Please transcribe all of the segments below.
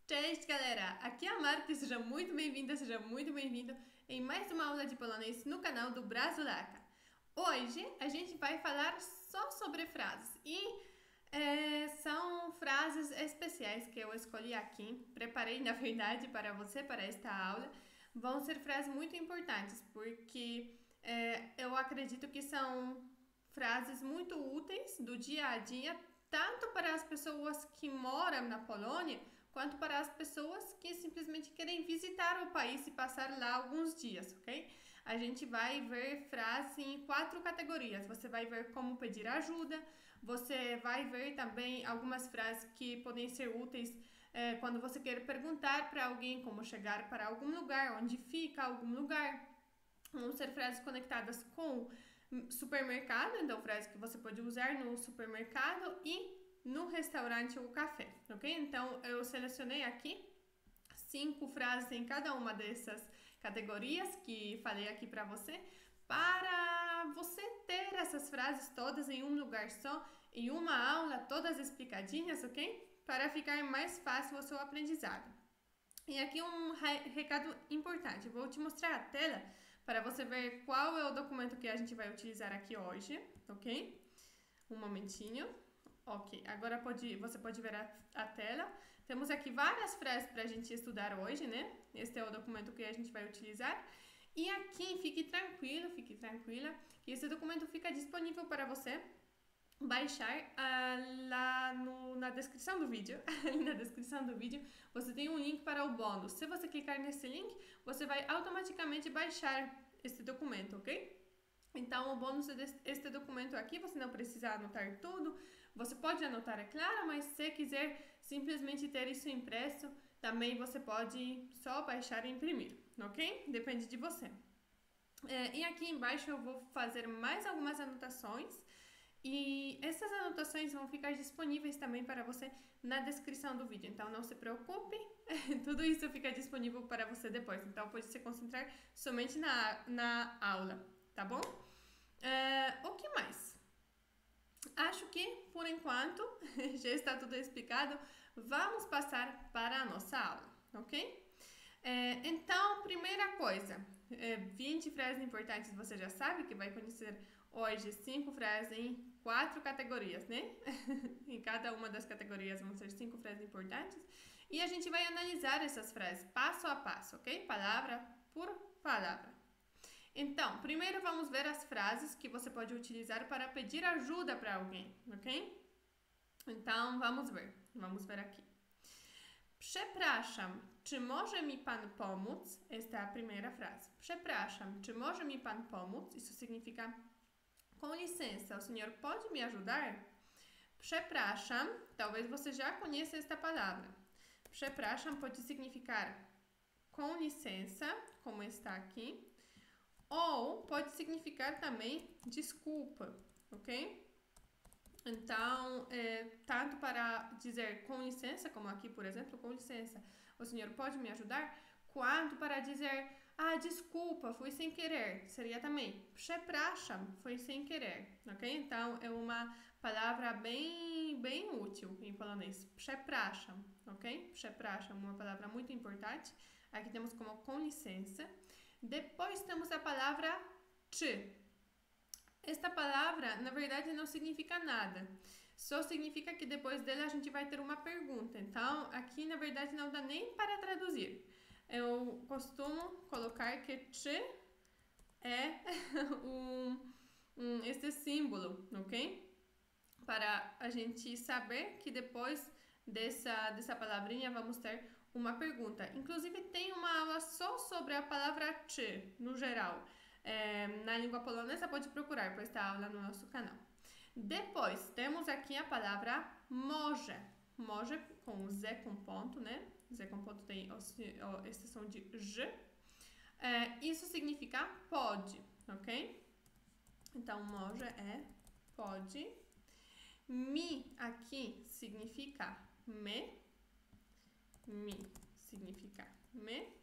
Cześć, galera! Aqui é a Marta, seja muito bem-vinda, seja muito bem-vindo em mais uma aula de polonês no canal do Brazuleca. Hoje a gente vai falar só sobre frases e são frases especiais que eu escolhi aqui, preparei na verdade para você para esta aula. Vão ser frases muito importantes porque eu acredito que são frases muito úteis do dia a dia, tanto para as pessoas que moram na Polônia, quanto para as pessoas que simplesmente querem visitar o país e passar lá alguns dias, ok? A gente vai ver frases em 4 categorias. Você vai ver como pedir ajuda, você vai ver também algumas frases que podem ser úteis quando você quer perguntar para alguém como chegar para algum lugar, onde fica algum lugar. Vão ser frases conectadas com supermercado, então frases que você pode usar no supermercado e no restaurante ou café, ok? Então eu selecionei aqui 5 frases em cada uma dessas categorias que falei aqui para você, para você ter essas frases todas em um lugar só, em uma aula, todas explicadinhas, ok? Para ficar mais fácil o seu aprendizado. E aqui um recado importante, eu vou te mostrar a tela para você ver qual é o documento que a gente vai utilizar aqui hoje, ok? Um momentinho. Ok, agora você pode ver a tela. Temos aqui várias frases para a gente estudar hoje, né? Este é o documento que a gente vai utilizar. E aqui, fique tranquilo, fique tranquila, que esse documento fica disponível para você baixar lá na descrição do vídeo. Na descrição do vídeo você tem um link para o bônus. Se você clicar nesse link, você vai automaticamente baixar esse documento, ok? Então, o bônus deste documento aqui, você não precisa anotar tudo, você pode anotar, é claro, mas se quiser simplesmente ter isso impresso, também você pode só baixar e imprimir, ok? Depende de você. E aqui embaixo eu vou fazer mais algumas anotações e essas anotações vão ficar disponíveis também para você na descrição do vídeo, então não se preocupe, tudo isso fica disponível para você depois, então pode se concentrar somente na aula, tá bom? O que mais? Acho que, por enquanto, já está tudo explicado, vamos passar para a nossa aula, ok? Então, primeira coisa, 20 frases importantes você já sabe que vai conhecer hoje 5 frases em 4 categorias, né? Em cada uma das categorias vão ser 5 frases importantes e a gente vai analisar essas frases passo a passo, ok? Palavra por palavra. Então, primeiro vamos ver as frases que você pode utilizar para pedir ajuda para alguém, ok? Então, vamos ver aqui. Przepraszam, czy może mi pan pomóc? Esta é a primeira frase. Przepraszam, czy może mi pan pomóc? Isso significa, com licença, o senhor pode me ajudar? Przepraszam, talvez você já conheça esta palavra. Przepraszam pode significar com licença, como está aqui, ou pode significar também desculpa, ok? Então, tanto para dizer com licença, como aqui, por exemplo, com licença, o senhor pode me ajudar? Quanto para dizer, desculpa, fui sem querer, seria também przepraszam, foi sem querer, ok? Então, é uma palavra bem útil em polonês, przepraszam, ok? Przepraszam, uma palavra muito importante. Aqui temos como com licença. Depois temos a palavra czy. Esta palavra, na verdade, não significa nada. Só significa que depois dela a gente vai ter uma pergunta. Então, aqui, na verdade, não dá nem para traduzir. Eu costumo colocar que czy é este símbolo, ok? Para a gente saber que depois dessa palavrinha vamos ter uma pergunta. Inclusive, tem uma aula só sobre a palavra czy, no geral. Na língua polonesa, pode procurar por esta aula no nosso canal. Depois, temos aqui a palavra może. Może com Z com ponto, né? Z com ponto tem extensão de J. Isso significa pode, ok? Então, może é pode. Mi aqui significa me. Mi significa me.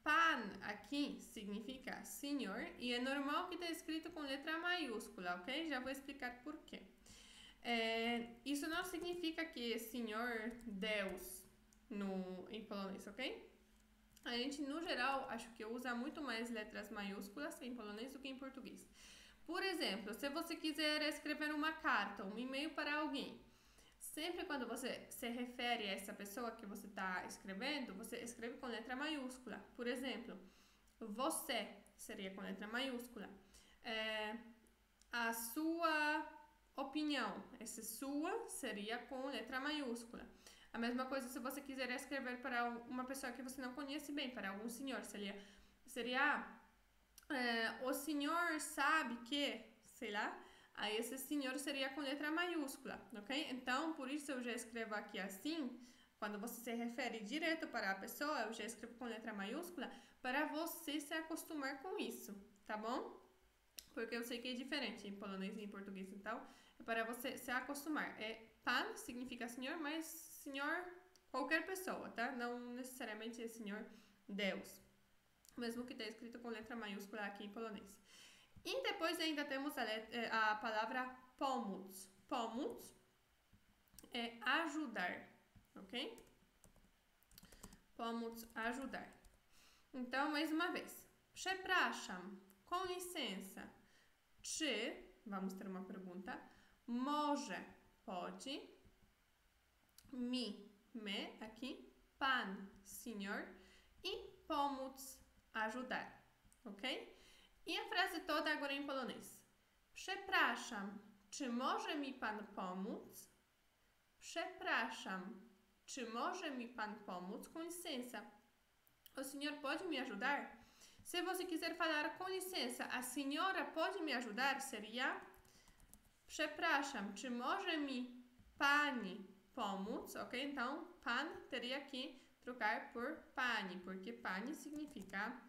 Pan aqui significa senhor e é normal que está escrito com letra maiúscula, ok? Já vou explicar por quê. Isso não significa que senhor Deus, em polonês, ok? A gente, no geral, acho que usa muito mais letras maiúsculas em polonês do que em português. Por exemplo, se você quiser escrever uma carta, um e-mail para alguém, sempre quando você se refere a essa pessoa que você está escrevendo, você escreve com letra maiúscula. Por exemplo, você seria com letra maiúscula. A sua opinião, esse sua seria com letra maiúscula. A mesma coisa se você quiser escrever para uma pessoa que você não conhece bem, para algum senhor, seria o senhor sabe que, sei lá, aí esse senhor seria com letra maiúscula, ok? Então, por isso eu já escrevo aqui assim, quando você se refere direto para a pessoa, eu já escrevo com letra maiúscula, para você se acostumar com isso, tá bom? Porque eu sei que é diferente em polonês e em português, então é para você se acostumar. Pan significa senhor, mas senhor qualquer pessoa, tá? Não necessariamente é senhor Deus, mesmo que está escrito com letra maiúscula aqui em polonês. E depois ainda temos a palavra pomóc. Pomóc é ajudar, ok? Pomóc, ajudar. Então, mais uma vez. Przepraszam, com licença. Czy, vamos ter uma pergunta, może, pode, me, aqui, pan, senhor, e pomóc, ajudar, ok? E a frase toda agora em polonês. Przepraszam, czy może mi pan pomóc? Przepraszam, czy może mi pan pomóc? Com licença, o senhor pode me ajudar? Se você quiser falar com licença, a senhora pode me ajudar? Seria przepraszam, czy może mi pani pomóc? Ok? Então, pan teria que trocar por pani, porque pani significa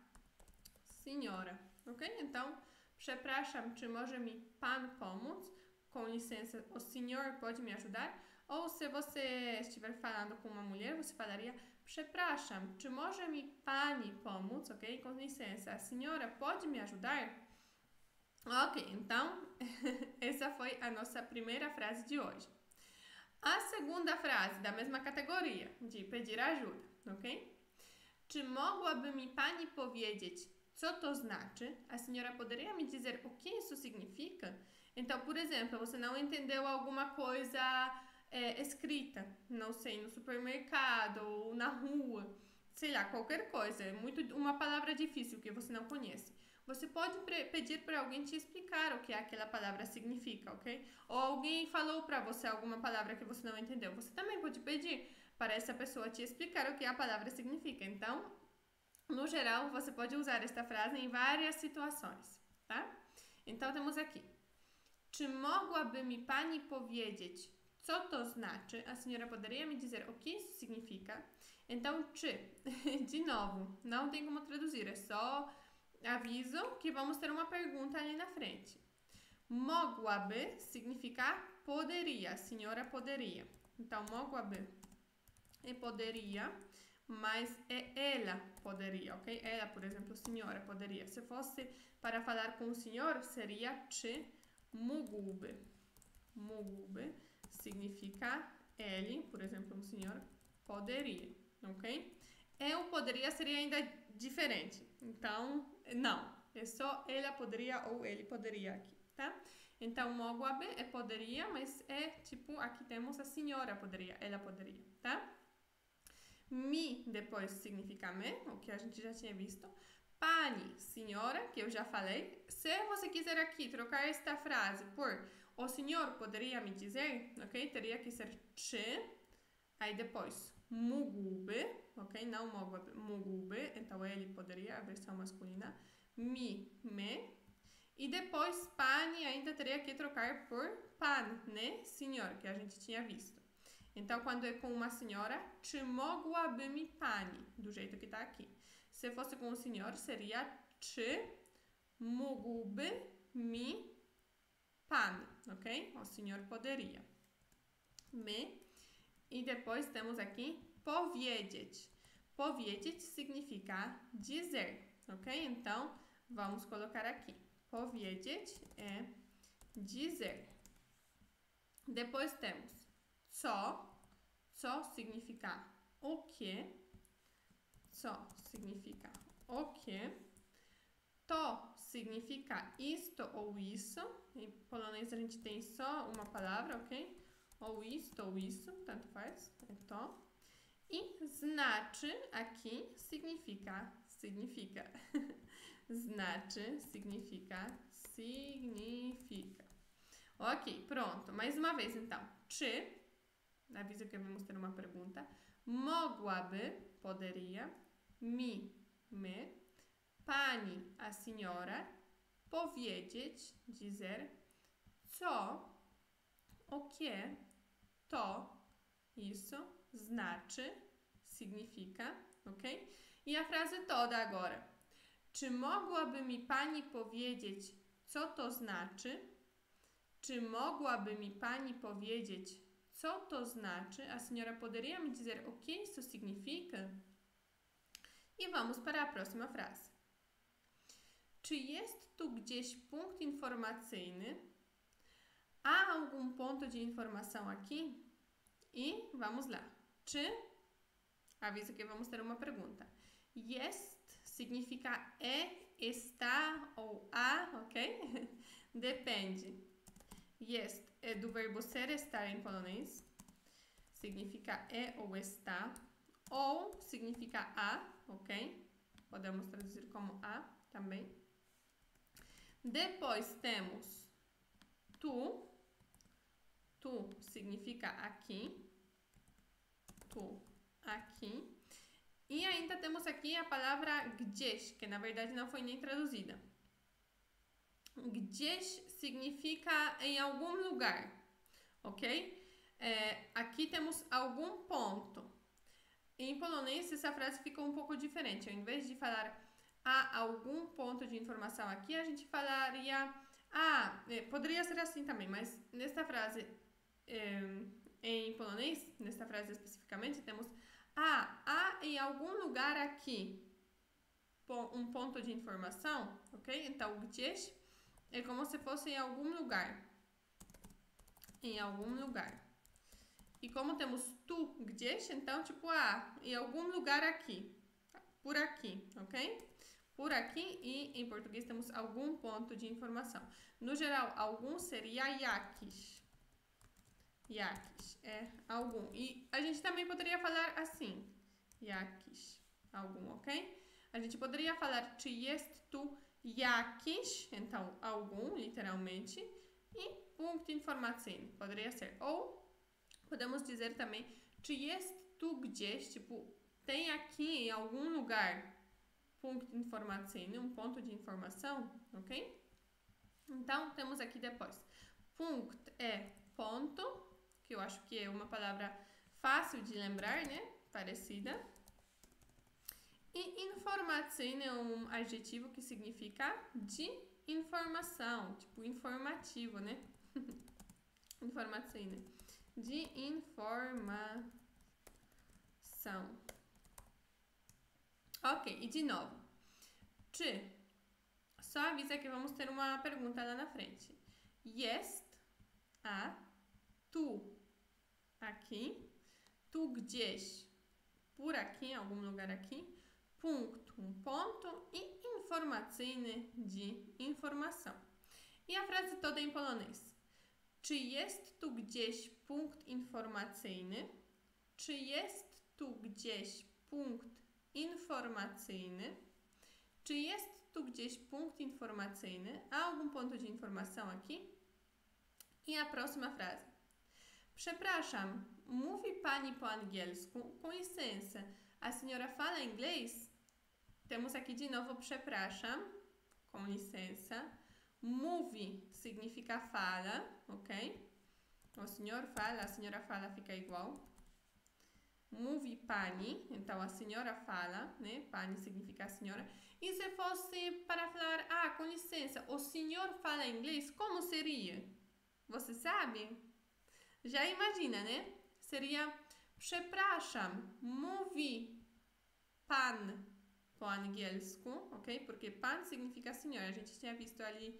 senhora. Ok? Então, przepraszam, czy może mi pan pomóc? Com licença, o senhor pode me ajudar? Ou se você estiver falando com uma mulher, você falaria przepraszam, czy może mi pani pomóc? Ok? Com licença, a senhora pode me ajudar? Ok, então, essa foi a nossa primeira frase de hoje. A segunda frase, da mesma categoria, de pedir ajuda, ok? Czy mogłaby mi pani powiedzieć, co to znaczy? A senhora poderia me dizer o que isso significa? Então, por exemplo, você não entendeu alguma coisa escrita, não sei, no supermercado ou na rua, sei lá, qualquer coisa, uma palavra difícil que você não conhece. Você pode pedir para alguém te explicar o que aquela palavra significa, ok? Ou alguém falou para você alguma palavra que você não entendeu. Você também pode pedir para essa pessoa te explicar o que a palavra significa. Então, no geral, você pode usar esta frase em várias situações, tá? Então, temos aqui. Czy mogłaby mi pani powiedzieć, co to znaczy? A senhora poderia me dizer o que isso significa? Então, czy, de novo, não tem como traduzir, é só aviso que vamos ter uma pergunta ali na frente. Mogłaby significa poderia, a senhora poderia. Então, mogłaby é poderia, mas é ela poderia, ok? Ela, por exemplo, senhora poderia. Se fosse para falar com o senhor, seria czy mógłby. Mógłby significa ele, por exemplo, um senhor poderia, ok? Eu poderia seria ainda diferente. Então, não. É só ela poderia ou ele poderia aqui, tá? Então, mogłaby é poderia, mas é tipo, aqui temos a senhora poderia, ela poderia, tá? Mi depois significa me, o que a gente já tinha visto. Pani, senhora, que eu já falei. Se você quiser aqui trocar esta frase por o senhor poderia me dizer, ok? Teria que ser czy, aí depois mógłby, ok? Não mógłby, então ele poderia, a versão masculina. Me. E depois pani ainda teria que trocar por pan, né? Senhor, que a gente tinha visto. Então, quando é com uma senhora, czy mogłaby mi pani, do jeito que está aqui. Se fosse com um senhor, seria czy mógłby mi pan, ok? O senhor poderia. Me. E depois temos aqui powiedzieć. Powiedzieć significa dizer, ok? Então, vamos colocar aqui. Powiedzieć é dizer. Depois temos co significa o que. Co significa o que. To significa isto ou isso. Em polonês a gente tem só uma palavra, ok? Ou isto ou isso, tanto faz, é to. E znaczy aqui significa. Znaczy significa. Ok, pronto. Mais uma vez então. Czy, aviso que vamos ter uma pergunta. Mogłaby, poderia. My, pani, a senhora. Powiedzieć, dizer. Co, o que, to, isso. Znaczy, significa, ok? E a frase toda agora. Czy mogłaby mi pani powiedzieć, co to znaczy? Czy mogłaby mi pani powiedzieć, co to znaczy? A senhora poderia me dizer o que isso significa? E vamos para a próxima frase. Czy jest tu gdzieś punkt informacyjny? Há algum ponto de informação aqui? E vamos lá. Czy, aviso que vamos ter uma pergunta. Jest significa está ou a, ok? Depende. Jest é do verbo ser, estar em polonês. Significa ou está. Ou significa a, ok? Podemos traduzir como a também. Depois temos tu. Tu significa aqui. Tu, aqui. E ainda temos aqui a palavra gdzieś, que na verdade não foi nem traduzida. Gdzieś significa em algum lugar, ok? Aqui temos algum ponto. Em polonês, essa frase fica um pouco diferente. Ao invés de falar há algum ponto de informação aqui, a gente falaria poderia ser assim também, mas nesta frase em polonês, nesta frase especificamente, temos há em algum lugar aqui um ponto de informação, ok? Então, gdzieś é como se fosse em algum lugar. Em algum lugar. E como temos tu gdzieś, então, tipo, em algum lugar aqui. Por aqui, ok? Por aqui e em português temos algum ponto de informação. No geral, algum seria jakiś. Jakiś é algum. E a gente também poderia falar assim. Jakiś, algum, ok? A gente poderia falar czy jest tu jakiś, então algum, literalmente, e punkt informacyjny, poderia ser. Ou podemos dizer também czy jest tu gdzieś, tipo, tem aqui em algum lugar punkt informacyjny, um ponto de informação, ok? Então, temos aqui depois. Punkt é ponto, que eu acho que é uma palavra fácil de lembrar, né? Parecida. E informacyjny é um adjetivo que significa de informação, tipo informativo, né? Informacyjny. De informação. Ok, e de novo. Czy. Só avisa que vamos ter uma pergunta lá na frente. Jest tu aqui. Tu gdzieś por aqui, em algum lugar aqui. Punkt, um ponto. E informacyjny, de informação. E a frase toda em polonês. Czy jest tu gdzieś punkt informacyjny? Czy jest tu gdzieś punkt informacyjny? Czy jest tu gdzieś punkt informacyjny? Há algum ponto de informação aqui? E a próxima frase. Przepraszam, mówi pani po angielsku? Com licença, a senhora fala inglês? Temos aqui de novo przepraszam, com licença. Mówi significa fala, ok? O senhor fala, a senhora fala, fica igual. Mówi pani, então a senhora fala, né? Pani significa a senhora. E se fosse para falar, com licença, o senhor fala inglês, como seria? Você sabe? Já imagina, né? Seria, przepraszam, mówi pan po angielsku, ok? Porque pan significa senhor, a gente tinha visto ali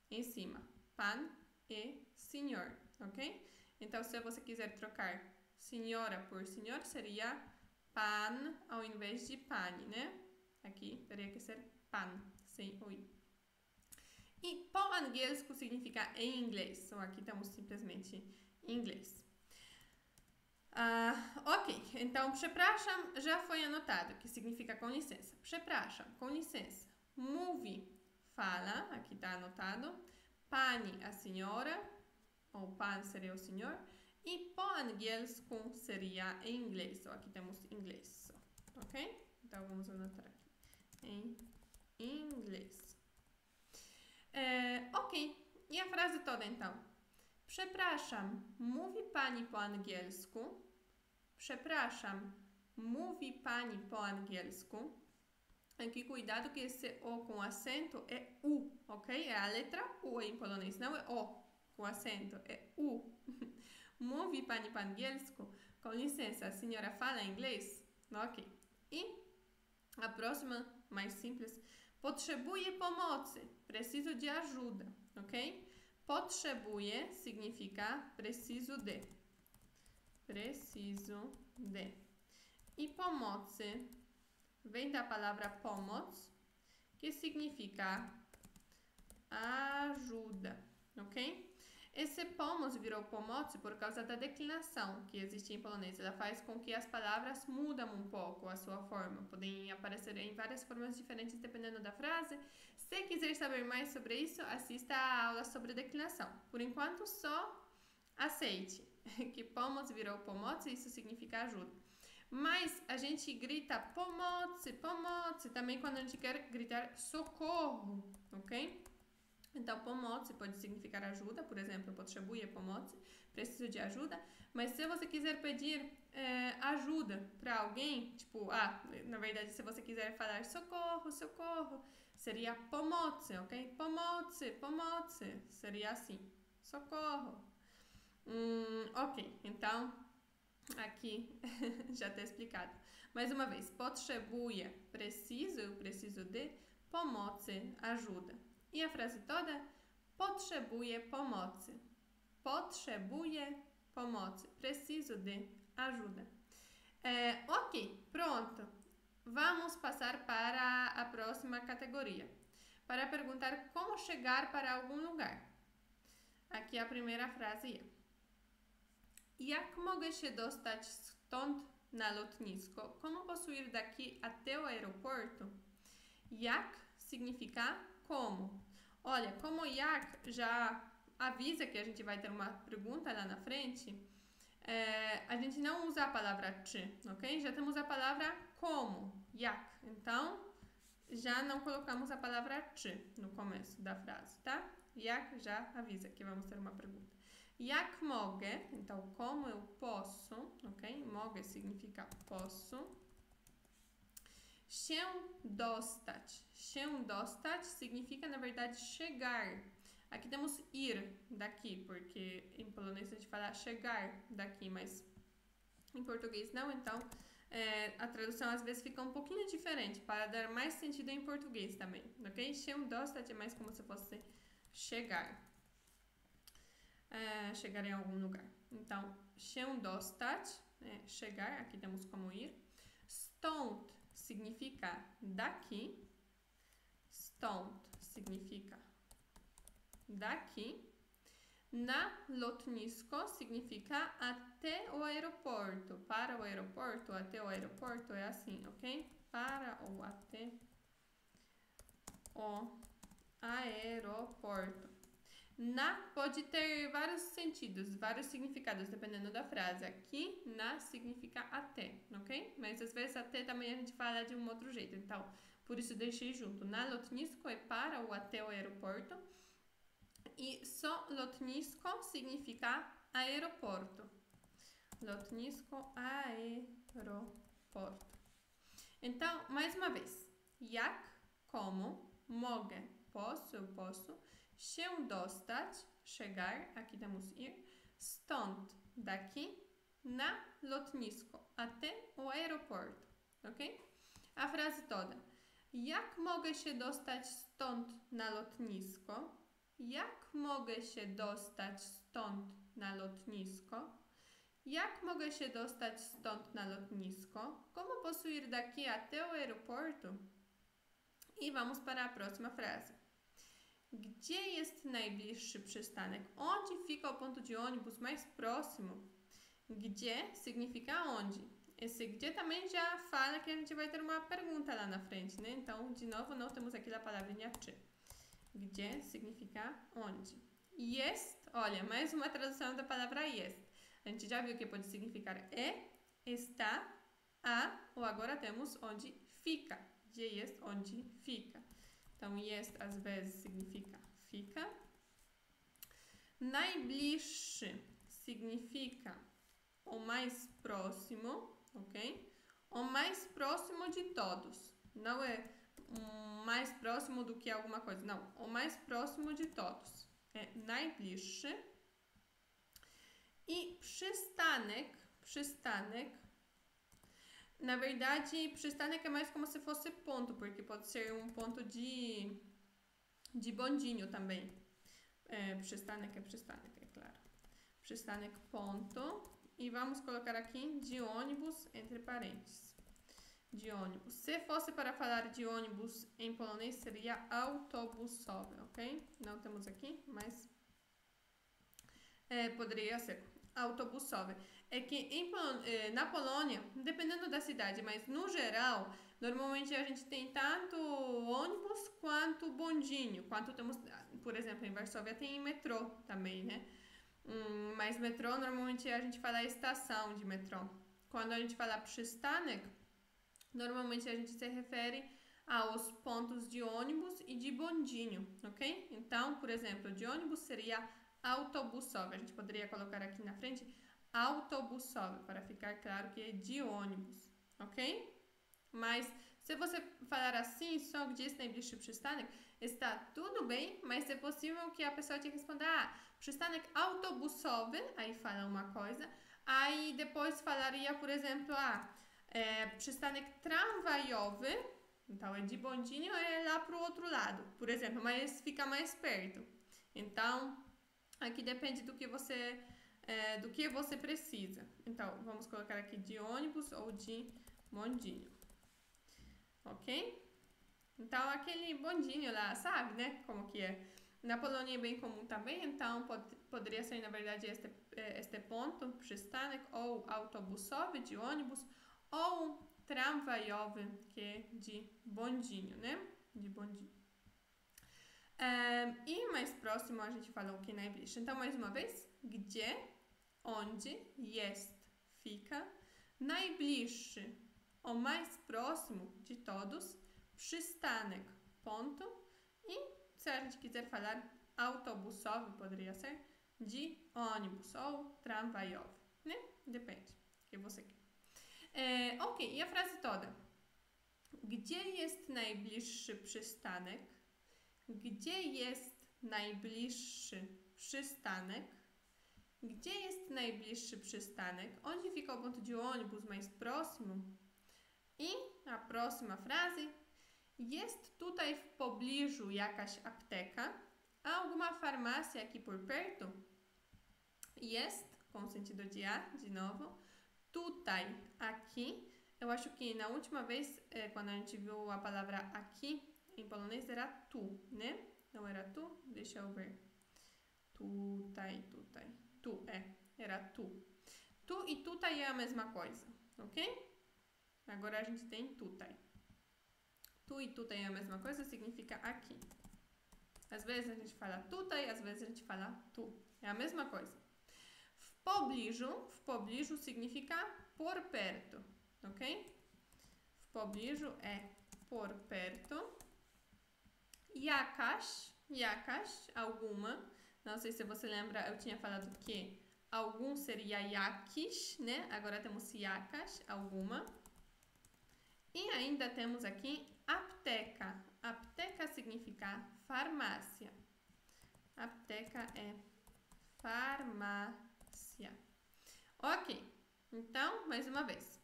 em cima. Pan e senhor, ok? Então, se você quiser trocar senhora por senhor, seria pan ao invés de pani, né? Aqui teria que ser pan, sem o i. E po angielsku significa em inglês. Então, aqui estamos simplesmente em inglês. Ok, então przepraszam já foi anotado, que significa com licença. Przepraszam, com licença. Mówi, fala, aqui está anotado. Pani, a senhora, ou pan seria o senhor. E po angielsku seria em inglês. Então, aqui temos inglês, ok? Então, vamos anotar aqui. Em inglês. Ok, i a frase toda então. Przepraszam, mówi pani po angielsku? Przepraszam, mówi pani po angielsku? Aqui cuidado que esse O com acento é U, ok? É a letra U em polonês, não é O com acento, é U. Mówi pani po angielsku? Com licença, a senhora fala inglês? Ok. E a próxima, mais simples. Potrzebuję pomocy. Preciso de ajuda, ok? Potrzebuję significa preciso de. Preciso de. E pomocy vem da palavra pomoc, que significa ajuda, ok? Esse pomoc virou pomocy por causa da declinação que existe em polonês. Ela faz com que as palavras mudem um pouco a sua forma. Podem aparecer em várias formas diferentes dependendo da frase. Se quiser saber mais sobre isso, assista a aula sobre declinação. Por enquanto, só aceite que pomoc virou pomocy e isso significa ajuda. Mas a gente grita pomocy, pomocy também quando a gente quer gritar socorro, ok? Então, pomocy pode significar ajuda, por exemplo, potrzebuję pomocy, preciso de ajuda. Mas se você quiser pedir ajuda para alguém, tipo, na verdade, se você quiser falar socorro, socorro, seria pomocy, ok? Pomocy, pomocy, seria assim, socorro. Ok, então, aqui já está explicado. Mais uma vez, potrzebuję, preciso, eu preciso de, pomocy, ajuda. I a frase toda? Potrzebuję pomocy. Potrzebuję pomocy. Preciso de ajuda. Ok, pronto. Vamos passar para a próxima categoria. Para perguntar como chegar para algum lugar. Aqui a primeira frase é: Jak mogę się dostać stąd na lotnisko? Como posso ir daqui até o aeroporto? Jak significa como. Olha, como jak já avisa que a gente vai ter uma pergunta lá na frente, a gente não usa a palavra czy, ok? Já temos a palavra como, jak. Então, já não colocamos a palavra czy no começo da frase, tá? Jak já avisa que vamos ter uma pergunta. Jak mogę, então como eu posso, ok? Mogę significa posso. Się dostać. Się dostać significa, na verdade, chegar. Aqui temos ir daqui, porque em polonês a gente fala chegar daqui, mas em português não, então a tradução às vezes fica um pouquinho diferente, para dar mais sentido em português também, ok? Się dostać é mais como se fosse chegar. Chegar em algum lugar. Então, się dostać, chegar, aqui temos como ir. Stąd significa daqui. Stąd significa daqui. Na lotnisko significa até o aeroporto. Para o aeroporto, até o aeroporto é assim, ok? Para ou até o aeroporto. Na pode ter vários sentidos, vários significados, dependendo da frase. Aqui, na significa até, ok? Mas às vezes até também a gente fala de um outro jeito. Então, por isso deixei junto. Na lotnisko é para ou até o aeroporto. E só lotnisko significa aeroporto. Lotnisko, aeroporto. Então, mais uma vez. Jak, como, mogę, posso, eu posso. Się dostać, chegar, aqui temos ir. Stąd, daqui. Na lotnisko, até o aeroporto, ok? A frase toda. Jak mogę się dostać stąd na lotnisko? Jak mogę się dostać stąd na lotnisko? Jak mogę się dostać stąd na lotnisko? Como posso ir daqui até o aeroporto? I vamos para a próxima frase. Gdzie jest najbliższy przystanek? Onde fica o ponto de ônibus mais próximo? Gdzie significa onde. Esse gdzie também já fala que a gente vai ter uma pergunta lá na frente, né? Então, de novo, não temos aqui a palavrinha czy. Gdzie significa onde. Jest, olha, mais uma tradução da palavra jest. A gente já viu que pode significar está, a, ou agora temos onde fica. Gdzie jest, onde fica. Então, jest às vezes significa fica. Najbliższy significa o mais próximo, ok? O mais próximo de todos. Não é mais próximo do que alguma coisa. Não, o mais próximo de todos. É najbliższy. E przystanek. Na verdade, przystanek é mais como se fosse ponto, porque pode ser um ponto de bondinho também. Przystanek, é claro. Przystanek, ponto. E vamos colocar aqui de ônibus entre parênteses. De ônibus. Se fosse para falar de ônibus em polonês, seria autobusowy, ok? Não temos aqui, mas poderia ser autobusowy. É que na Polônia, dependendo da cidade, mas no geral, normalmente a gente tem tanto ônibus quanto bondinho. Quanto temos, por exemplo, em Varsóvia tem metrô também, né? Mas metrô, normalmente a gente fala estação de metrô. Quando a gente fala przystanek, normalmente a gente se refere aos pontos de ônibus e de bondinho, ok? Então, por exemplo, de ônibus seria autobusowy. A gente poderia colocar aqui na frente autobusowy, para ficar claro que é de ônibus, ok? Mas se você falar assim, só gdzie jest najbliższy przystanek, está tudo bem, mas é possível que a pessoa te responda, przystanek autobusowy, aí fala uma coisa, aí depois falaria, por exemplo, przystanek tramwajowy, então é de bondinho, é lá pro outro lado, por exemplo, mas fica mais perto. Então, aqui depende do que você precisa. Então, vamos colocar aqui de ônibus ou de bondinho. Ok? Então, aquele bondinho lá, sabe, né? Como que é? Na Polônia é bem comum também, então poderia ser, na verdade, este ponto, przystanek, ou autobusowy, de ônibus, ou tramwajowy, que é de bondinho, né? De bondinho. E mais próximo a gente falou que najbliższy. Então, mais uma vez, gdzie, onde, jest, fica, najbliższy, o mais próximo de todos, przystanek, ponto, e se a gente quiser falar autobusowy, poderia ser de ônibus ou tramwajowy, né? Depende, o que você quer. Ok, e a frase toda. Gdzie jest najbliższy przystanek? Gdzie jest najbliższy przystanek? Gdzie jest najbliższy przystanek? Onde fica o ponto de ônibus mais próximo? I a próxima frase. Jest tutaj w pobliżu jakaś apteka? Alguma farmácia aqui por perto? Jest, com sentido de a, de novo. Tutaj, aqui. Eu acho que na última vez, quando a gente viu a palavra aqui, em polonês era tu, né? Não era tu? Deixa eu ver. Tutaj. Tu, era tu. Tu e tutaj é a mesma coisa, ok? Agora a gente tem tutaj. Tu e tutaj é a mesma coisa, significa aqui. Às vezes a gente fala tutaj, às vezes a gente fala tu. É a mesma coisa. W pobliżu significa por perto, ok? W pobliżu é por perto. Jakaś, alguma. Não sei se você lembra, eu tinha falado que algum seria jakiś, né? Agora temos jakaś, alguma. E ainda temos aqui apteka. Apteka significa farmácia. Apteka é farmácia. Ok, então, mais uma vez.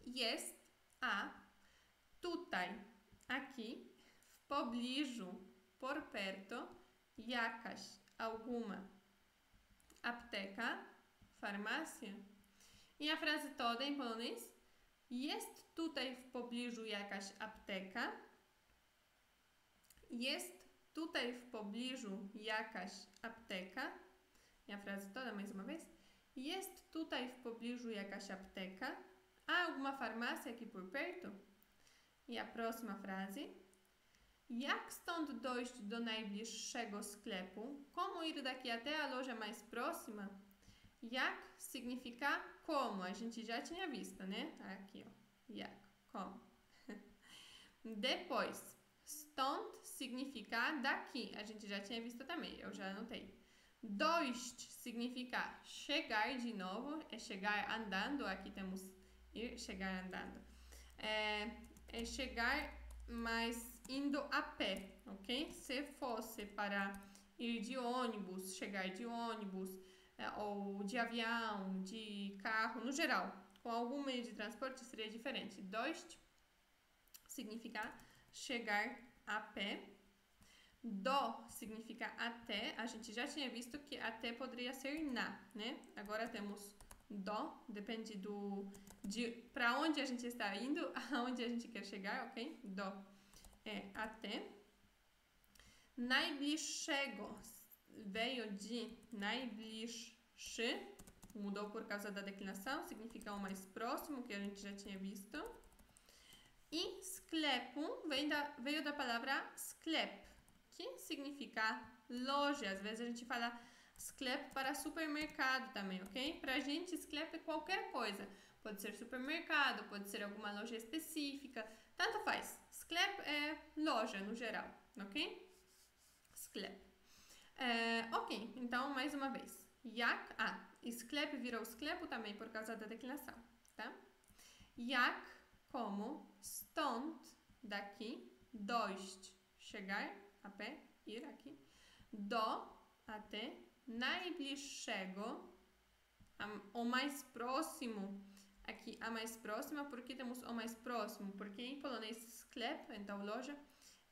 Jest, tutaj, aqui, w pobliżu, por perto, jakaś, alguma, apteka, farmácia. E a frase toda em polonês. Jest tutaj w pobliżu jakaś apteka. Jest tutaj w pobliżu jakaś apteka. E a frase toda mais uma vez. Jest tutaj w pobliżu jakaś apteka. Há alguma farmácia aqui por perto? E a próxima frase. Jak stąd dojść do najbliższego sklepu? Como ir daqui até a loja mais próxima? Jak significa como. A gente já tinha visto, né? Aqui, ó. Jak, como. Depois, stąd significa daqui. A gente já tinha visto também, eu já anotei. Dojść significa chegar de novo, é chegar andando. Aqui temos ir, chegar andando. É chegar, mas indo a pé, ok? Se fosse para ir de ônibus, chegar de ônibus, ou de avião, de carro, no geral, com algum meio de transporte seria diferente. Dojść significa chegar a pé. Do significa até. A gente já tinha visto que até poderia ser na, né? Agora temos do, depende de para onde a gente está indo, aonde a gente quer chegar, ok? Do é até. Najbliższego veio de najbliższy, mudou por causa da declinação, significa o mais próximo, que a gente já tinha visto. E sklepu veio da palavra sklep, que significa loja. Às vezes a gente fala sklep para supermercado também, ok? Pra gente, sklep é qualquer coisa. Pode ser supermercado, pode ser alguma loja específica, tanto faz. Sklep é loja no geral, ok? Sklep. Ok, então mais uma vez. Jak, sklep virou sklepu também por causa da declinação, tá? Jak, como, stąd, daqui, dojść, chegar, a pé, ir aqui, do, até, najbliższego, o mais próximo, aqui a mais próxima. Por que temos o mais próximo? Porque em polonês sklep, então loja,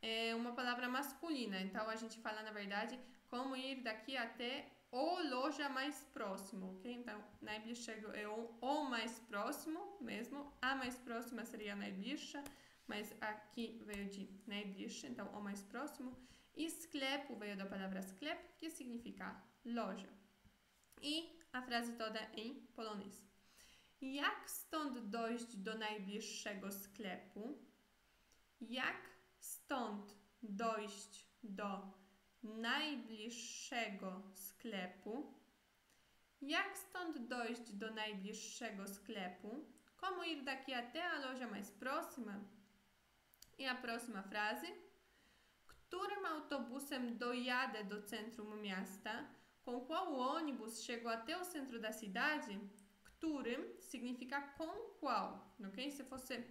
é uma palavra masculina, então a gente fala na verdade como ir daqui até o loja mais próximo, ok? Então, najbliższego é o mais próximo mesmo, a mais próxima seria najbliższa, mas aqui veio de najbliższy, então o mais próximo. E sklepu veio da palavra sklep, que significa loja. I a frase toda em polonês. Jak stąd dojść do najbliższego sklepu? Jak stąd dojść do najbliższego sklepu? Jak stąd dojść do najbliższego sklepu? Como ir daqui até a loja mais próxima? E a próxima frase. Którym autobusem dojadę do centrum miasta? Com qual ônibus chego até o centro da cidade? Którym significa com qual, ok? Se fosse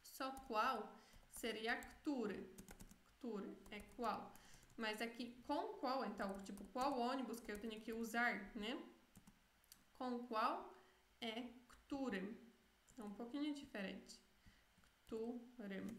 só qual, seria który. Który é qual. Mas aqui, com qual, então, tipo, qual ônibus que eu tenho que usar, né? Com qual é którym. É um pouquinho diferente. Którym.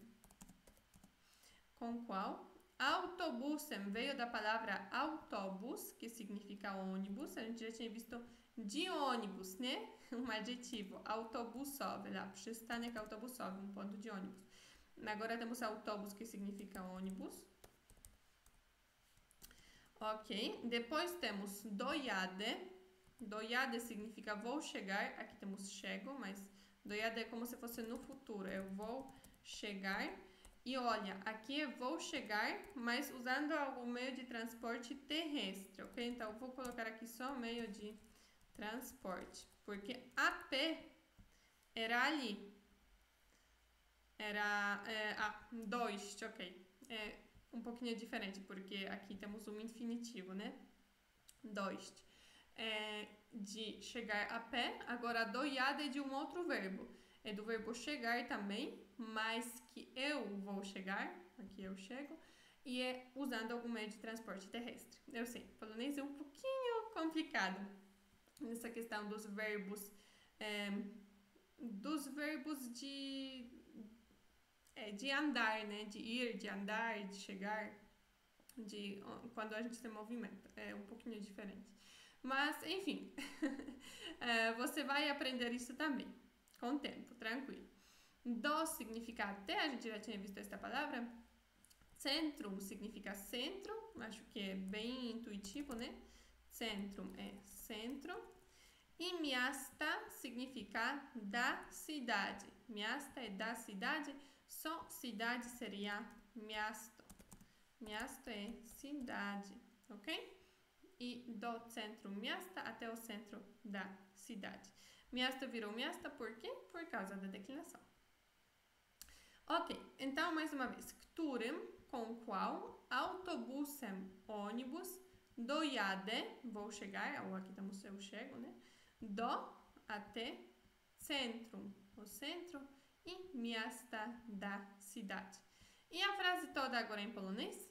Com qual? Autobusem veio da palavra autobus, que significa ônibus. A gente já tinha visto de ônibus, né? Um adjetivo. Autobusowy, lá, przystanek autobusowy, um ponto de ônibus. Agora temos autobus, que significa ônibus. Ok. Depois temos dojadę. Dojadę significa vou chegar. Aqui temos chego, mas dojadę é como se fosse no futuro. Eu vou chegar. E olha, aqui eu vou chegar, mas usando algum meio de transporte terrestre, ok? Então, eu vou colocar aqui só meio de transporte, porque a pé era ali. Era dojść, ok? É um pouquinho diferente, porque aqui temos um infinitivo, né? Dojść. É de chegar a pé. Agora, dojadę é de um outro verbo. É do verbo chegar também, mas que eu vou chegar, aqui eu chego, e é usando algum meio de transporte terrestre. Eu sei, polonês é um pouquinho complicado nessa questão dos verbos de andar, né? De ir, de andar, de chegar, quando a gente se movimenta. É um pouquinho diferente. Mas, enfim, você vai aprender isso também, com o tempo, tranquilo. Do significa até, a gente já tinha visto essa palavra. Centrum significa centro, acho que é bem intuitivo, né? Centrum é centro. E miasta significa da cidade. Miasta é da cidade, só cidade seria miasto. Miasto é cidade, ok? E do centro miasta até o centro da cidade. Miasta virou miasta por quê? Por causa da declinação. Ok, então mais uma vez. Którym, com qual, autobusem, ônibus, dojade, vou chegar, ou aqui estamos eu chego, né? Do até centrum, o centro, e miasta da cidade. E a frase toda agora em polonês?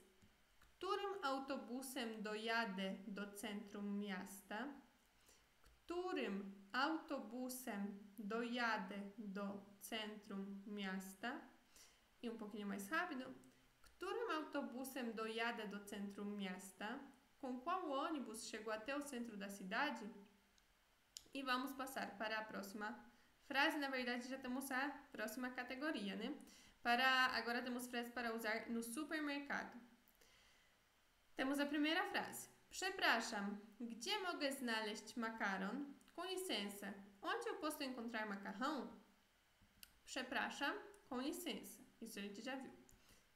Którym autobusem dojadę do centrum miasta? Którym autobusem dojadę do centrum miasta? E um pouquinho mais rápido. Którym autobusem dojadę do centrum miasta? Com qual ônibus chegou até o centro da cidade? E vamos passar para a próxima frase. Na verdade, já temos a próxima categoria, né? Agora temos frase para usar no supermercado. Temos a primeira frase. Przepraszam, gdzie mogę znaleźć makaron? Com licença, onde eu posso encontrar macarrão? Przepraszam, com licença. Isso a gente já viu.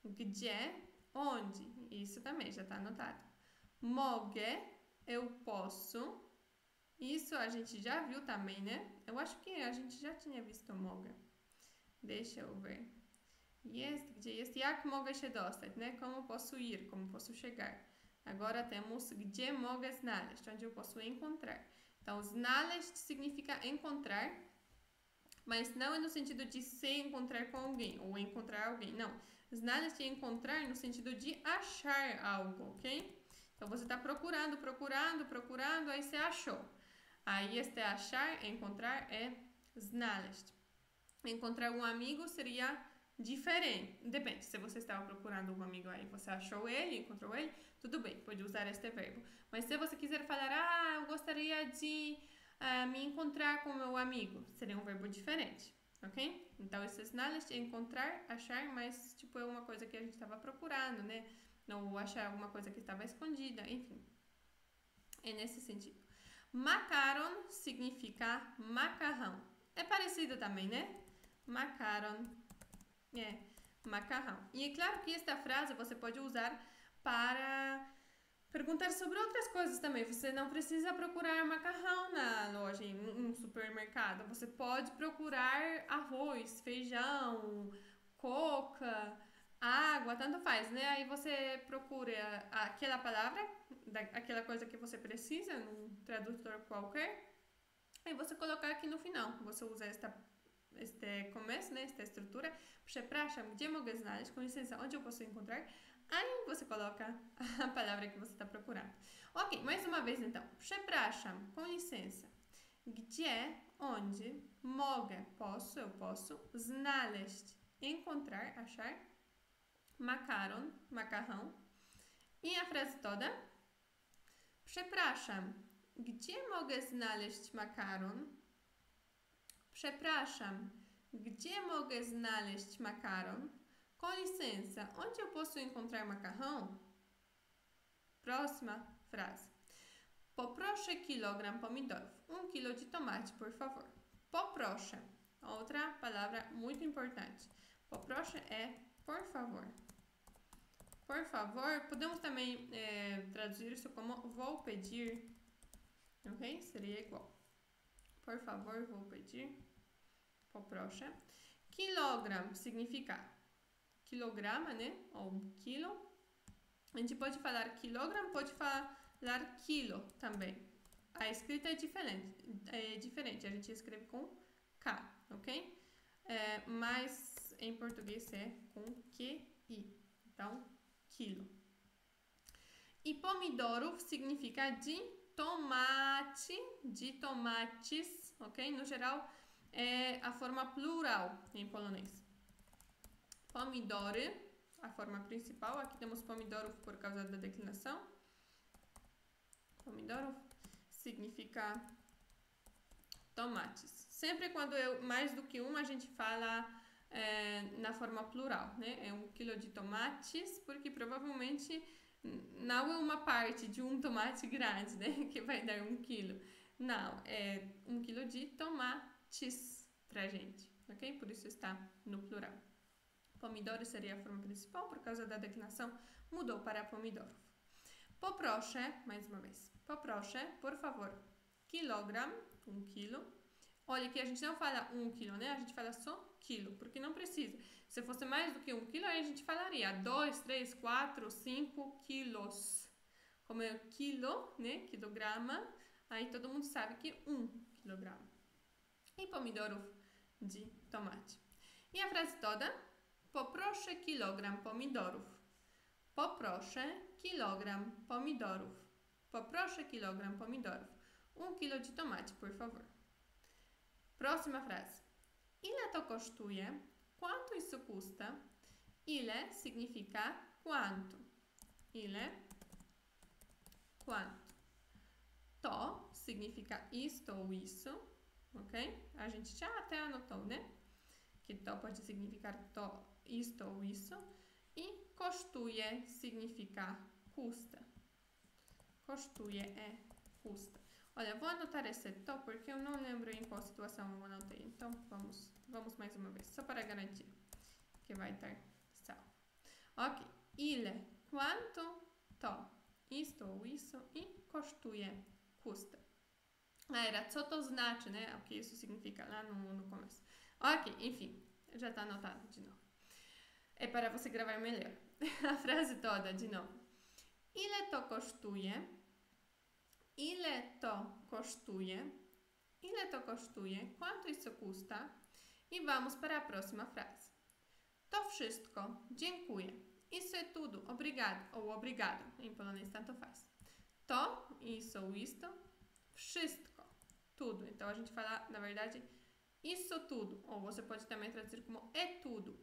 Gdzie, onde? Isso também já está anotado. Mogę, eu posso. Isso a gente já viu também, né? Eu acho que a gente já tinha visto mogę. Deixa eu ver. Jest, gdzie jest? Jak mogę się dostać, né? Como posso ir, como posso chegar. Agora temos gdzie mogę znaleźć, onde eu posso encontrar. Então, znaleźć significa encontrar, mas não é no sentido de se encontrar com alguém ou encontrar alguém, não. Znaleźć é encontrar no sentido de achar algo, ok? Então, você está procurando, aí você achou. Aí, este achar, encontrar, é znaleźć. Encontrar um amigo seria diferente. Depende, se você estava procurando um amigo aí, você achou ele, encontrou ele, tudo bem, pode usar este verbo. Mas se você quiser falar, eu gostaria de me encontrar com meu amigo, seria um verbo diferente, ok? Então, esse znaleźć é encontrar, achar, mas tipo é uma coisa que a gente estava procurando, né? Ou achar alguma coisa que estava escondida, enfim. É nesse sentido. Makaron significa macarrão. É parecido também, né? Makaron é macarrão. E é claro que esta frase você pode usar para perguntar sobre outras coisas também. Você não precisa procurar macarrão na loja, em um supermercado. Você pode procurar arroz, feijão, coca, água, tanto faz, né? Aí você procura aquela palavra, aquela coisa que você precisa, num tradutor qualquer, aí você colocar aqui no final. Você usa este começo, né? Esta estrutura. Przepraszam, gdzie mogę znaleźć? Com licença, onde eu posso encontrar? Aí você coloca a palavra que você está procurando. Ok, mais uma vez então. Przepraszam, com licença. Gdzie, onde, mogę, posso, eu posso, znaleźć, encontrar, achar, makaron, macarrão. E a frase toda. Przepraszam, gdzie mogę znaleźć makaron? Przepraszam, gdzie mogę znaleźć makaron? Com licença, onde eu posso encontrar macarrão? Próxima frase. Poproszę kilogram pomidorów. 1 kilo de tomate, por favor. Poproszę. Outra palavra muito importante. Poproszę é por favor. Por favor, podemos também traduzir isso como vou pedir. Ok? Seria igual. Por favor, vou pedir. Poproszę. Kilogram significa quilograma, né? Ou quilo. A gente pode falar quilogram, pode falar quilo também. A escrita é diferente. A gente escreve com K, ok? Mas em português é com QI. Então, quilo. E pomidoro significa de tomate, de tomates, ok? No geral, é a forma plural em polonês. Pomidory, a forma principal. Aqui temos pomidorów por causa da declinação. Pomidorów significa tomates. Sempre quando é mais do que um, a gente fala na forma plural, né? É 1 quilo de tomates, porque provavelmente não é uma parte de um tomate grande, né? Que vai dar 1 quilo. Não, é 1 quilo de tomates pra gente, ok? Por isso está no plural. Pomidoro seria a forma principal, por causa da declinação, mudou para pomidorów. Poproszę, mais uma vez. Poproszę, por favor. Kilogram, 1 quilo. Olha que a gente não fala 1 quilo, né? A gente fala só quilo, porque não precisa. Se fosse mais do que 1 quilo, aí a gente falaria 2, 3, 4, 5 quilos. Como é quilo, né? Quilograma, aí todo mundo sabe que 1 quilograma. E pomidorów de tomate. E a frase toda? Poproszę kilogram pomidorów. Poproszę kilogram pomidorów. Poproszę kilogram pomidorów. 1 quilo de tomate, por favor. Próxima frase. Ile to kosztuje? Quanto isso custa? Ile significa quanto. Ile, quanto. To significa isto ou isso, ok? A gente já até anotou, né? Que to pode significar to, isto ou isso. E kosztuje significa custa. Kosztuje é custa. Olha, vou anotar esse to porque eu não lembro em qual situação eu anotei. Então, vamos mais uma vez, só para garantir que vai estar salvo. Ok. Ile, quanto, to, isto ou isso e kosztuje, custa. Era co to znaczy, né? O que isso significa lá no começo. Ok, enfim, já está anotado de novo. É para você gravar melhor. A frase toda, de novo. Ile to kosztuje? Ile to kosztuje? Ile to kosztuje? Quanto isso custa? E vamos para a próxima frase. To wszystko. Dziękuję. Isso é tudo. Obrigado ou obrigado. Em polonês tanto faz. To, isso ou isto. Wszystko. Tudo. Então a gente fala, na verdade, isso tudo. Ou você pode também traduzir como é tudo.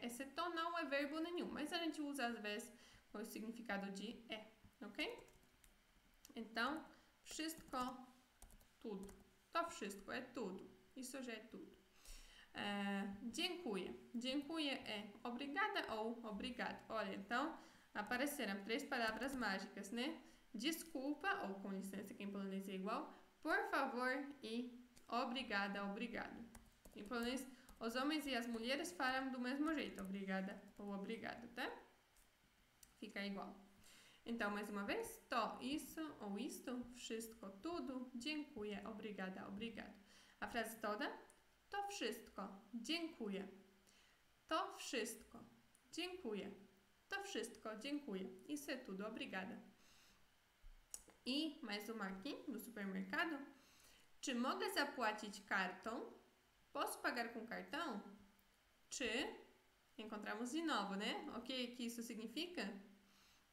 Esse to não é verbo nenhum, mas a gente usa às vezes com o significado de é, ok? Então, wszystko, tudo. To wszystko é tudo. Isso já é tudo. Dziękuję. Dziękuję é obrigada ou obrigado. Olha, então apareceram 3 palavras mágicas, né? Desculpa ou com licença, que em polonês é igual. Por favor e obrigada, obrigado. Em polonês, os homens e as mulheres falam do mesmo jeito. Obrigada ou obrigado, tá? Fica igual. Então, mais uma vez, to, isso ou isto, wszystko, tudo, dziękuję, obrigada, obrigado. A frase toda, to wszystko, dziękuję. To wszystko, dziękuję. To wszystko, dziękuję. Isso é tudo, obrigada. E mais uma aqui, no supermercado. Czy mogę zapłacić kartą? Posso pagar com cartão? Czy, encontramos de novo, né? O que isso significa?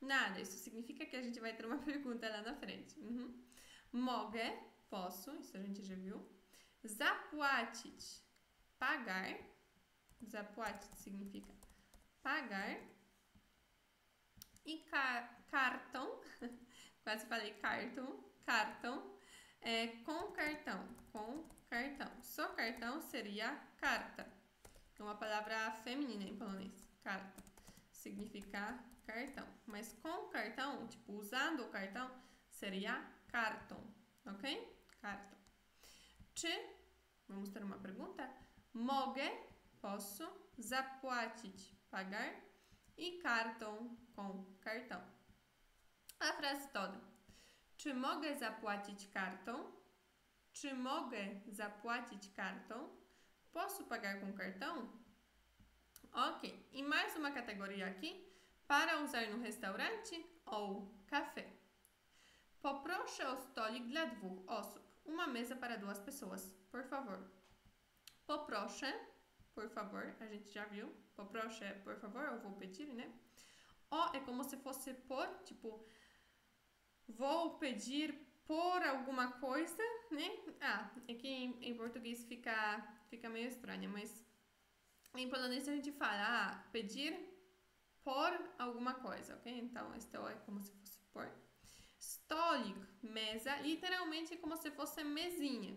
Nada, isso significa que a gente vai ter uma pergunta lá na frente. Mogę, posso, isso a gente já viu. Zapłacić, pagar. Zapłacić significa pagar. E cartão, quase falei cartão, cartão, com cartão, com cartão. Só cartão seria carta. É uma palavra feminina em polonês, carta. Significa cartão. Mas com cartão, tipo, usando o cartão, seria cartão, ok? Cartão. Czy, vamos ter uma pergunta. Mogę, posso, zapłacić, pagar. E cartão, com cartão. A frase toda. Czy mogę zapłacić kartą? Czy mogę zapłacić kartą? Posso pagar com cartão? Ok. E mais uma categoria aqui. Para usar no restaurante ou café. Poproszę o stolik dla 2 osób. Uma mesa para 2 pessoas, por favor. Poproszę, por favor, a gente já viu. Poproszę, por favor, eu vou pedir, né? O é como se fosse por, tipo, vou pedir por alguma coisa, né? É que em português fica meio estranho, mas em polonês a gente fala pedir por alguma coisa, ok? Então, este é como se fosse por. Stolik, mesa, literalmente é como se fosse mesinha.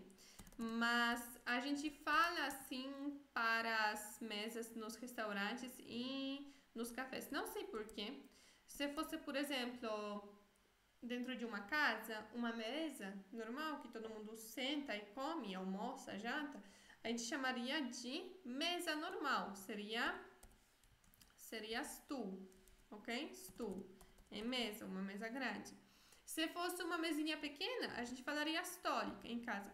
Mas a gente fala assim para as mesas nos restaurantes e nos cafés. Não sei porquê. Se fosse, por exemplo, dentro de uma casa, uma mesa normal que todo mundo senta e come, almoça, janta, a gente chamaria de mesa normal. Seria stool, ok? Stool. É mesa, uma mesa grande. Se fosse uma mesinha pequena, a gente falaria stolic em casa.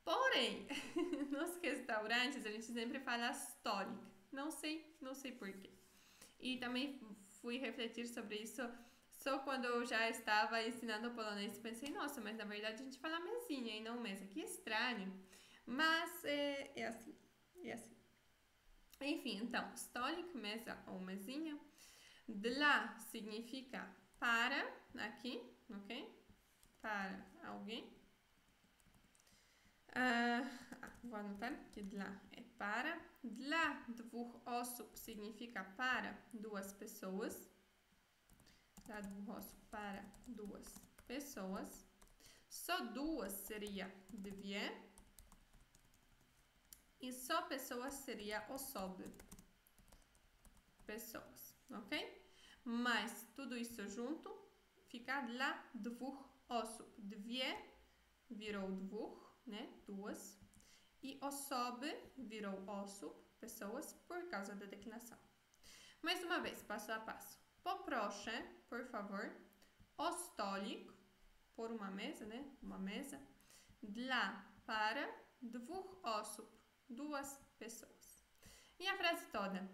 Porém, nos restaurantes a gente sempre fala stolic. Não sei porquê. E também fui refletir sobre isso só quando eu já estava ensinando polonês. Pensei, nossa, mas na verdade a gente fala mesinha e não mesa. Que estranho. Mas é assim, é assim. Enfim, então, stolik, mesa ou mesinha. Dla significa para, aqui, ok? Para alguém. Vou anotar que dla é para. Dla dwóch osób significa para duas pessoas. Dla dwóch osób para duas pessoas. Só duas seria dwie. E só pessoas seria osoby. Pessoas, ok? Mas tudo isso junto fica dla dwóch osób. Dwie virou dwóch, né? Duas. E osoby virou osób, pessoas, por causa da declinação. Mais uma vez, passo a passo. Poproszę, por favor. O stolik, por uma mesa, né? Uma mesa. Dla, para. Dwóch osób, duas pessoas. E a frase toda.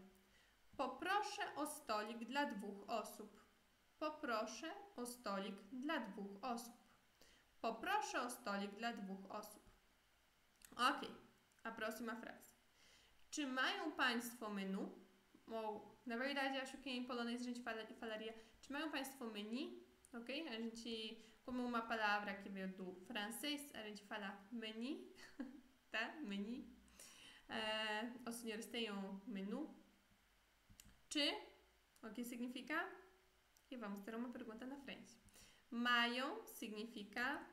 Poproszę o stolik dla dwóch osób. Poproszę o stolik dla dwóch osób. Poproszę o stolik dla dwóch osób. Ok, a próxima frase. Czy mają Państwo menu? Ou, na verdade, acho que em polonês a gente falaria czy mają Państwo menu? Ok? A gente, como uma palavra que veio do francês, a gente fala menu, tá? Menu. Os senhores têm um menu? Czy, o que significa? E vamos ter uma pergunta na frente. Mają significa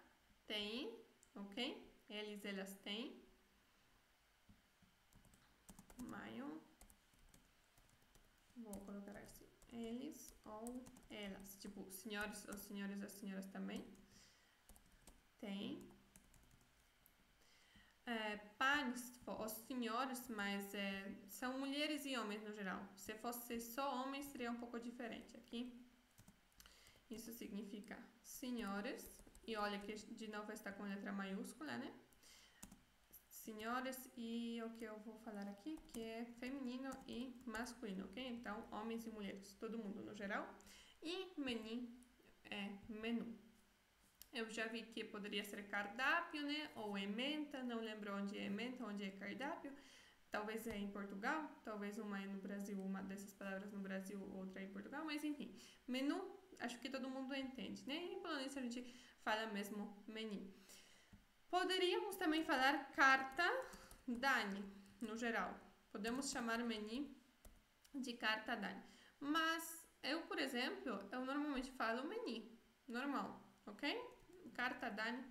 tem, ok? Eles, elas têm. Mają. Vou colocar assim. Eles ou elas. Tipo, senhores, os senhores, as senhoras também. Tem. Państwo, os senhores, mas são mulheres e homens no geral. Se fosse só homens, seria um pouco diferente. Aqui, isso significa senhores. E olha que de novo está com letra maiúscula, né? Senhores e o que eu vou falar aqui, que é feminino e masculino, ok? Então, homens e mulheres, todo mundo no geral. E menu é menu. Eu já vi que poderia ser cardápio, né? Ou ementa, não lembro onde é ementa, onde é cardápio. Talvez é em Portugal, talvez uma é no Brasil, uma dessas palavras no Brasil, outra é em Portugal, mas enfim. Menu, acho que todo mundo entende, né? Em polonês a gente fala mesmo menu. Poderíamos também falar carta danie, no geral. Podemos chamar menu de carta danie. Mas eu, por exemplo, eu normalmente falo menu, normal, ok? Carta danie,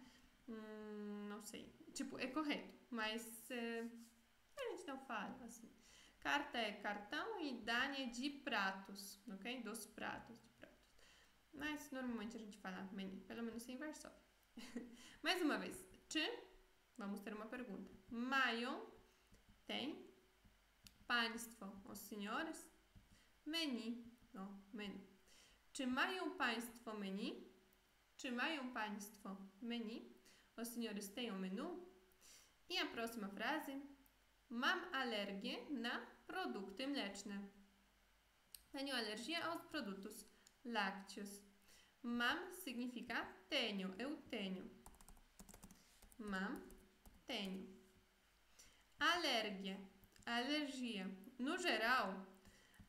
não sei. Tipo, é correto, mas a gente não fala assim. Carta é cartão e danie é de pratos, ok? Dos pratos, de pratos. Mas normalmente a gente fala menu, pelo menos em Varsóvia. Mais uma vez. Czy, vamos ter uma pergunta. Mają, tem. Państwo, os senhores. Menu, menu. Czy mają Państwo menu? Czy mają Państwo menu? Os senhores têm o menu? E a próxima frase. Mam alergię na produkty mleczne. Tenho alergia aos produtos lácteos. Mam significa tenho, eu tenho. Mam, tenho. Alergia, alergia. No geral,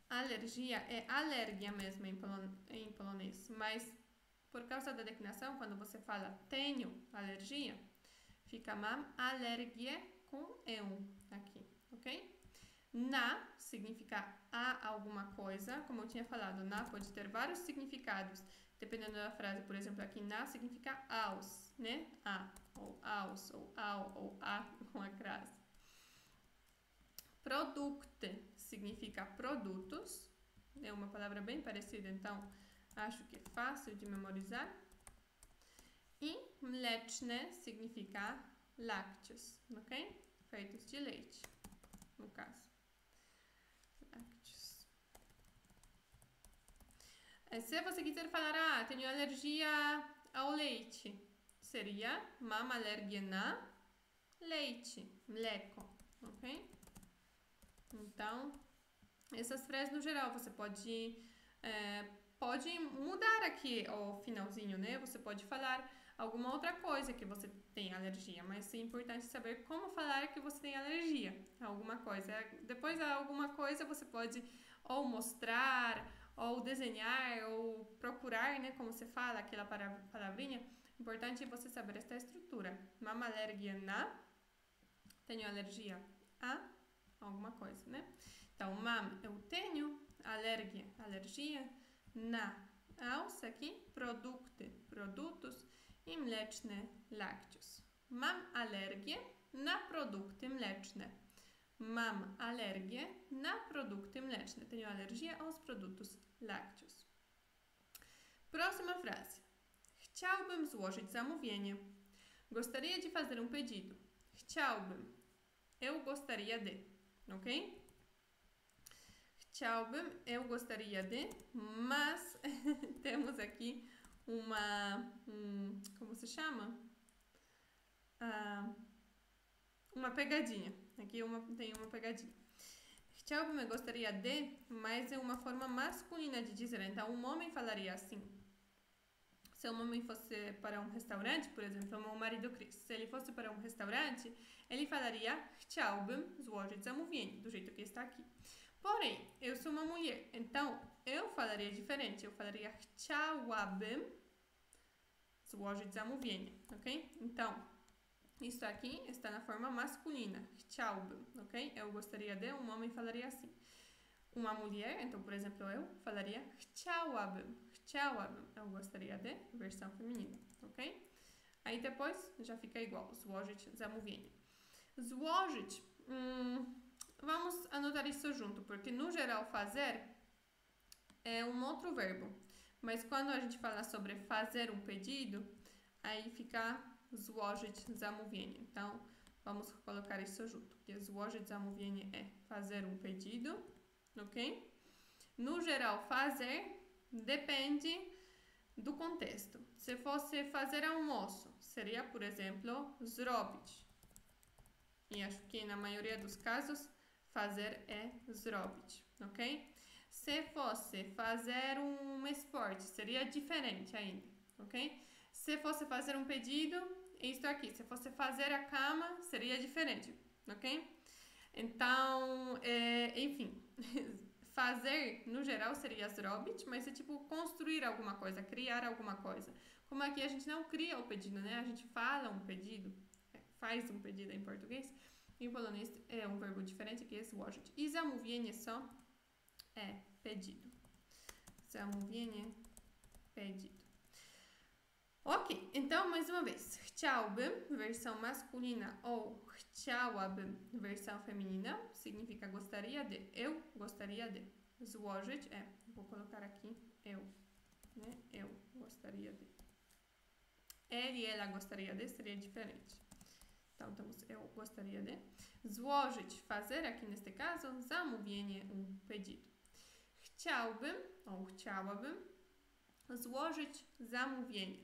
alergia é alergia mesmo em polonês, mas por causa da declinação, quando você fala tenho alergia, fica mam alergia com eu aqui, ok? Na significa a alguma coisa, como eu tinha falado, na pode ter vários significados, dependendo da frase. Por exemplo, aqui na significa aos, né? A, ou aos, ou ao, ou a com a crase. Produkt significa produtos, é uma palavra bem parecida, então acho que é fácil de memorizar. E mleczne significa lácteos, ok? Feitos de leite, no caso. Lácteos. Se você quiser falar, tenho alergia ao leite, seria mam alergię na leite, mleko, ok? Então, essas frases no geral, você pode mudar aqui o finalzinho, né? Você pode falar alguma outra coisa que você tem alergia, mas é importante saber como falar que você tem alergia a alguma coisa. Depois, alguma coisa você pode ou mostrar, ou desenhar, ou procurar, né? Como você fala aquela palavrinha. Importante você saber esta estrutura. Mam alergia na, tenho alergia a alguma coisa, né? Então, mam, eu tenho alergia, na, aos aqui, produtos, i mleczne, lácteos. Mam alergię na produkty mleczne. Mam alergię na produkty mleczne. Tenho alergia aos produtos lácteos. Próxima frase. Chciałbym złożyć zamówienie. Gostaria de fazer pedido. Chciałbym. Eu gostaria de. Ok? Chciałbym, eu gostaria de, mas temos aqui como se chama? Uma pegadinha. Aqui tem uma pegadinha. Chciałbym, eu gostaria de, mas é uma forma masculina de dizer. Então, um homem falaria assim. Se um homem fosse para um restaurante, por exemplo, o meu marido Chris, se ele fosse para um restaurante, ele falaria chciałbym złożyć zamówienie, do jeito que está aqui. Porém, eu sou uma mulher, então eu falaria diferente. Eu falaria chciałabym złożyć zamówienie, ok? Então, isso aqui está na forma masculina, chciałbym, ok? Eu gostaria de, um homem falaria assim. Uma mulher, então, por exemplo, eu falaria chciałabym, eu gostaria de, versão feminina, ok? Aí depois já fica igual, złożyć zamówienie. Złożyć, vamos anotar isso junto, porque no geral fazer é um outro verbo. Mas quando a gente fala sobre fazer pedido, aí fica złożyć zamówienie. Então, vamos colocar isso junto, porque złożyć zamówienie é fazer pedido, ok? No geral, fazer depende do contexto. Se fosse fazer almoço, seria, por exemplo, zrobić. E acho que na maioria dos casos, fazer é zrobić, ok? Se fosse fazer esporte, seria diferente ainda, ok? Se fosse fazer pedido, é isto aqui. Se fosse fazer a cama, seria diferente, ok? Então, enfim, fazer, no geral, seria zrobić, mas é tipo construir alguma coisa, criar alguma coisa. Como aqui a gente não cria o pedido, né? A gente fala pedido, faz pedido em português. Em polonês é um verbo diferente, que é złożyć. E zamówienie só é pedido. Zamówienie, pedido. Ok, então mais uma vez. Chciałbym, versão masculina, ou chciałabym, versão feminina, significa gostaria de. Eu gostaria de. Złożyć vou colocar aqui eu, né? Eu gostaria de. Ele e ela gostaria de seria diferente. Então, temos eu gostaria de. Złożyć, fazer aqui neste caso, zamówienie, pedido. Chciałbym, ou chciałabym, złożyć zamówienie.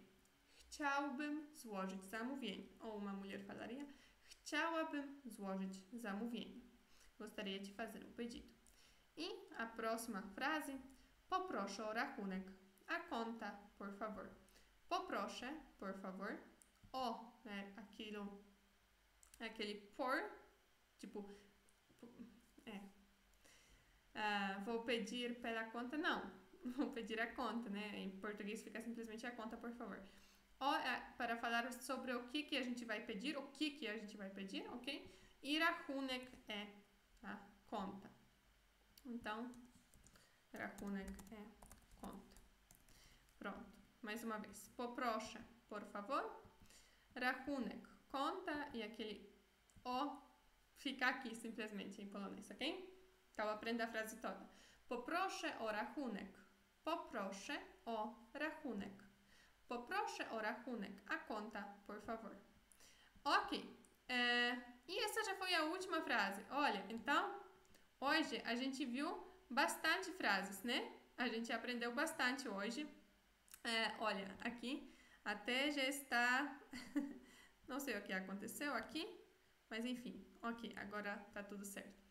Chciałbym złożyć zamówienie. Ou uma mulher falaria, chciałabym złożyć zamówienie. Gostaria de fazer pedido. E a próxima frase, poproszę o rachunek. A conta, por favor. Poproszę, por favor. O aquele por, tipo, vou pedir pela conta, não, vou pedir a conta, né? Em português fica simplesmente a conta, por favor. O para falar sobre o que a gente vai pedir, o que a gente vai pedir, ok? E rachunek conta. Então, rachunek é conta. Pronto, mais uma vez. Poproszę, por favor. Rachunek, conta, e aquele o fica aqui simplesmente em polonês, ok? Então, aprenda a frase toda. Poproszę o rachunek. Poproszę o rachunek. Poproszę o rachunek. A conta, por favor. Ok. E essa já foi a última frase. Olha, então, hoje a gente viu bastante frases, né? A gente aprendeu bastante hoje. Olha, aqui até já está... Não sei o que aconteceu aqui, mas enfim. Ok, agora tá tudo certo.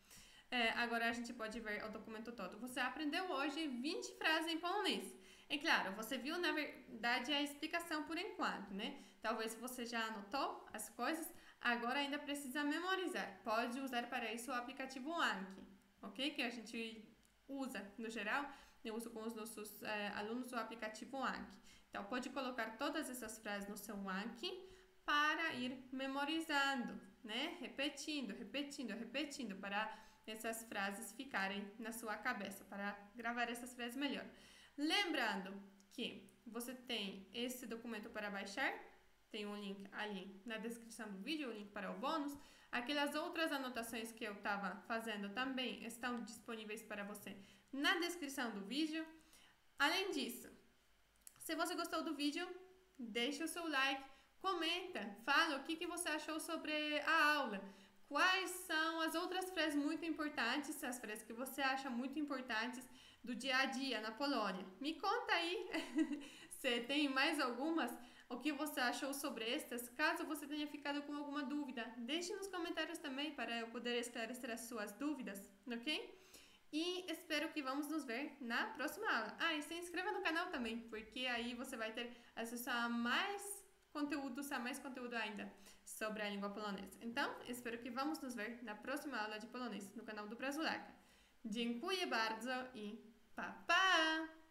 Agora a gente pode ver o documento todo. Você aprendeu hoje 20 frases em polonês. É claro, você viu, na verdade, a explicação por enquanto, né? Talvez você já anotou as coisas, agora ainda precisa memorizar. Pode usar para isso o aplicativo Anki, ok? Que a gente usa, no geral, eu uso com os nossos alunos o aplicativo Anki. Então, pode colocar todas essas frases no seu Anki para ir memorizando, né? Repetindo, repetindo, repetindo, para essas frases ficarem na sua cabeça, para gravar essas frases melhor. Lembrando que você tem esse documento para baixar, tem um link ali na descrição do vídeo, o link para o bônus. Aquelas outras anotações que eu estava fazendo também estão disponíveis para você na descrição do vídeo. Além disso, se você gostou do vídeo, deixa o seu like, comenta, fala o que você achou sobre a aula. Quais são as outras frases muito importantes, as frases que você acha muito importantes do dia a dia na Polônia. Me conta aí se tem mais algumas, o que você achou sobre estas. Caso você tenha ficado com alguma dúvida, deixe nos comentários também para eu poder esclarecer as suas dúvidas, ok? E espero que vamos nos ver na próxima aula. E se inscreva no canal também, porque aí você vai ter acesso a mais conteúdo ainda sobre a língua polonesa. Então, espero que vamos nos ver na próxima aula de polonês no canal do Brazulaca. Dziękuję bardzo i pa, pa!